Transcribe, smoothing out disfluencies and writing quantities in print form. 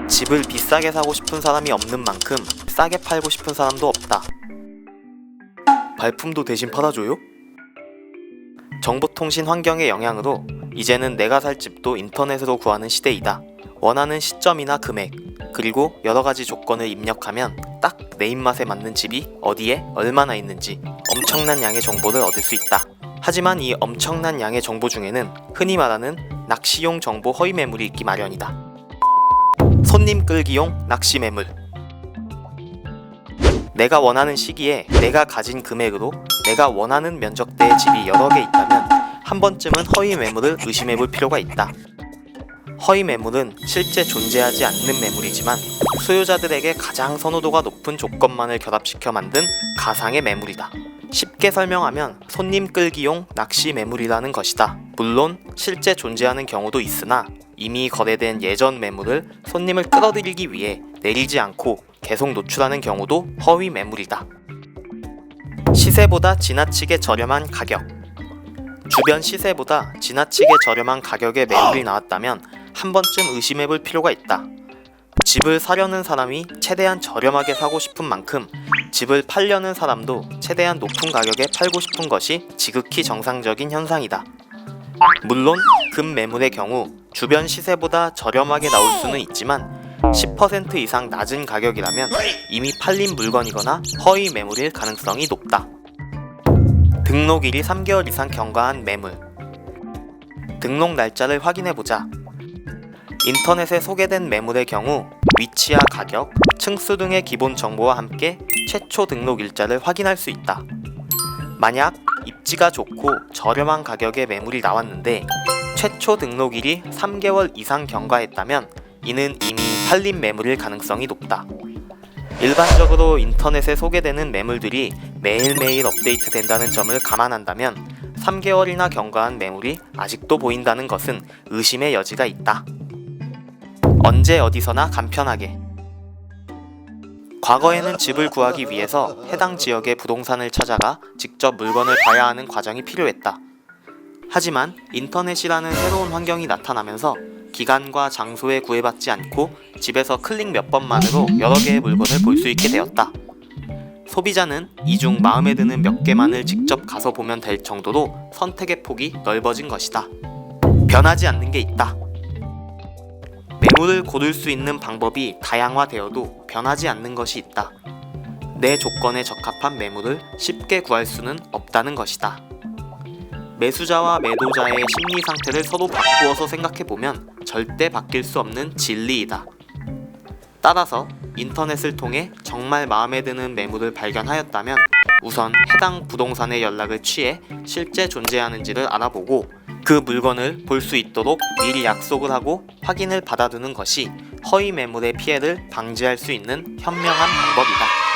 집을 비싸게 사고 싶은 사람이 없는 만큼 싸게 팔고 싶은 사람도 없다. 발품도 대신 팔아줘요? 정보통신 환경의 영향으로 이제는 내가 살 집도 인터넷으로 구하는 시대이다. 원하는 시점이나 금액, 그리고 여러가지 조건을 입력하면 딱 내 입맛에 맞는 집이 어디에 얼마나 있는지 엄청난 양의 정보를 얻을 수 있다. 하지만 이 엄청난 양의 정보 중에는 흔히 말하는 낚시용 정보 허위 매물이 있기 마련이다. 손님 끌기용 낚시 매물. 내가 원하는 시기에 내가 가진 금액으로 내가 원하는 면적대의 집이 여러 개 있다면 한 번쯤은 허위 매물을 의심해 볼 필요가 있다. 허위 매물은 실제 존재하지 않는 매물이지만 소유자들에게 가장 선호도가 높은 조건만을 결합시켜 만든 가상의 매물이다. 쉽게 설명하면 손님 끌기용 낚시 매물이라는 것이다. 물론 실제 존재하는 경우도 있으나 이미 거래된 예전 매물을 손님을 끌어들이기 위해 내리지 않고 계속 노출하는 경우도 허위 매물이다. 시세보다 지나치게 저렴한 가격. 주변 시세보다 지나치게 저렴한 가격의 매물이 나왔다면 한 번쯤 의심해볼 필요가 있다. 집을 사려는 사람이 최대한 저렴하게 사고 싶은 만큼 집을 팔려는 사람도 최대한 높은 가격에 팔고 싶은 것이 지극히 정상적인 현상이다. 물론 급매물의 경우 주변 시세보다 저렴하게 나올 수는 있지만 10% 이상 낮은 가격이라면 이미 팔린 물건이거나 허위 매물일 가능성이 높다. 등록일이 3개월 이상 경과한 매물. 등록 날짜를 확인해보자. 인터넷에 소개된 매물의 경우 위치와 가격, 층수 등의 기본 정보와 함께 최초 등록 일자를 확인할 수 있다. 만약 입지가 좋고 저렴한 가격의 매물이 나왔는데 최초 등록일이 3개월 이상 경과했다면 이는 이미 팔린 매물일 가능성이 높다. 일반적으로 인터넷에 소개되는 매물들이 매일매일 업데이트된다는 점을 감안한다면 3개월이나 경과한 매물이 아직도 보인다는 것은 의심의 여지가 있다. 언제 어디서나 간편하게. 과거에는 집을 구하기 위해서 해당 지역의 부동산을 찾아가 직접 물건을 봐야 하는 과정이 필요했다. 하지만 인터넷이라는 새로운 환경이 나타나면서 기간과 장소에 구애받지 않고 집에서 클릭 몇 번만으로 여러 개의 물건을 볼 수 있게 되었다. 소비자는 이 중 마음에 드는 몇 개만을 직접 가서 보면 될 정도로 선택의 폭이 넓어진 것이다. 변하지 않는 게 있다. 매물을 고를 수 있는 방법이 다양화되어도 변하지 않는 것이 있다. 내 조건에 적합한 매물을 쉽게 구할 수는 없다는 것이다. 매수자와 매도자의 심리 상태를 서로 바꾸어서 생각해보면 절대 바뀔 수 없는 진리이다. 따라서 인터넷을 통해 정말 마음에 드는 매물을 발견하였다면 우선 해당 부동산에 연락을 취해 실제 존재하는지를 알아보고 그 물건을 볼 수 있도록 미리 약속을 하고 확인을 받아두는 것이 허위 매물의 피해를 방지할 수 있는 현명한 방법이다.